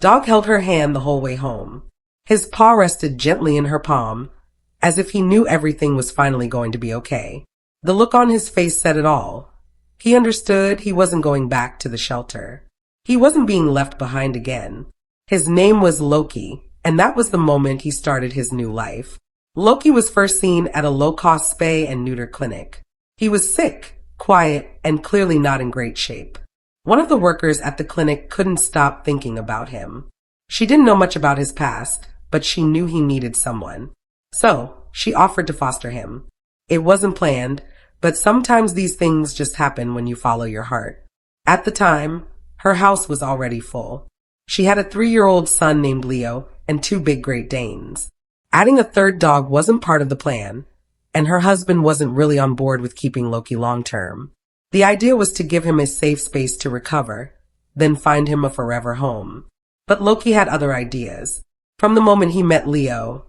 Dog held her hand the whole way home. His paw rested gently in her palm, as if he knew everything was finally going to be okay. The look on his face said it all. He understood he wasn't going back to the shelter. He wasn't being left behind again. His name was Loki, and that was the moment he started his new life. Loki was first seen at a low-cost spay and neuter clinic. He was sick, quiet, and clearly not in great shape. One of the workers at the clinic couldn't stop thinking about him. She didn't know much about his past, but she knew he needed someone. So, she offered to foster him. It wasn't planned, but sometimes these things just happen when you follow your heart. At the time, her house was already full. She had a 3-year-old son named Leo and 2 big Great Danes. Adding a third dog wasn't part of the plan, and her husband wasn't really on board with keeping Loki long term. The idea was to give him a safe space to recover, then find him a forever home. But Loki had other ideas. From the moment he met Leo,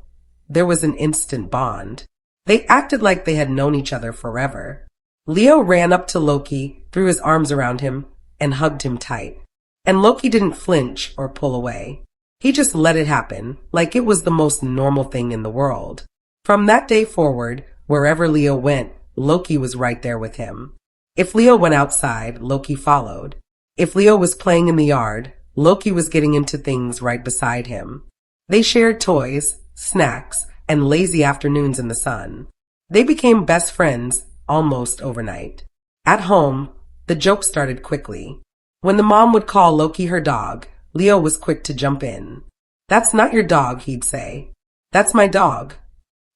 there was an instant bond. They acted like they had known each other forever. Leo ran up to Loki, threw his arms around him, and hugged him tight. And Loki didn't flinch or pull away. He just let it happen, like it was the most normal thing in the world. From that day forward, wherever Leo went, Loki was right there with him. If Leo went outside, Loki followed. If Leo was playing in the yard, Loki was getting into things right beside him. They shared toys, snacks, and lazy afternoons in the sun. They became best friends almost overnight. At home, the joke started quickly. When the mom would call Loki her dog, Leo was quick to jump in. "That's not your dog," he'd say. "That's my dog."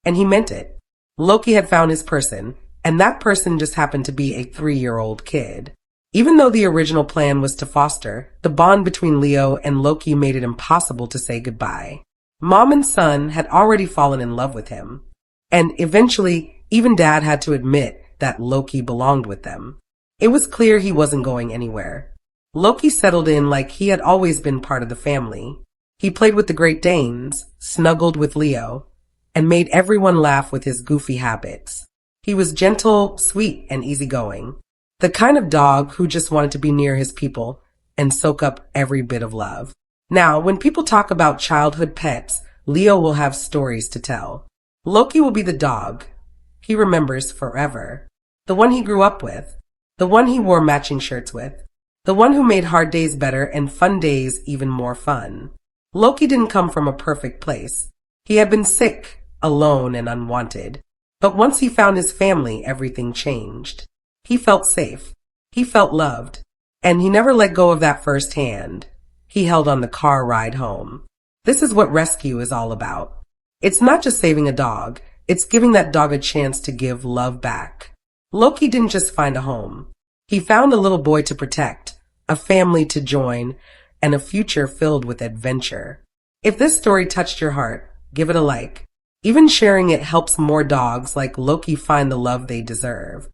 And he meant it. Loki had found his person, and that person just happened to be a 3-year-old kid. Even though the original plan was to foster, the bond between Leo and Loki made it impossible to say goodbye. Mom and son had already fallen in love with him, and eventually even Dad had to admit that Loki belonged with them. It was clear he wasn't going anywhere. Loki settled in like he had always been part of the family. He played with the Great Danes, snuggled with Leo, and made everyone laugh with his goofy habits. He was gentle, sweet, and easygoing. The kind of dog who just wanted to be near his people and soak up every bit of love. Now, when people talk about childhood pets, Leo will have stories to tell. Loki will be the dog he remembers forever. The one he grew up with. The one he wore matching shirts with. The one who made hard days better and fun days even more fun. Loki didn't come from a perfect place. He had been sick, alone, and unwanted. But once he found his family, everything changed. He felt safe. He felt loved. And he never let go of that first hand he held on the car ride home. This is what rescue is all about. It's not just saving a dog. It's giving that dog a chance to give love back. Loki didn't just find a home. He found a little boy to protect, a family to join, and a future filled with adventure. If this story touched your heart, give it a like. Even sharing it helps more dogs like Loki find the love they deserve.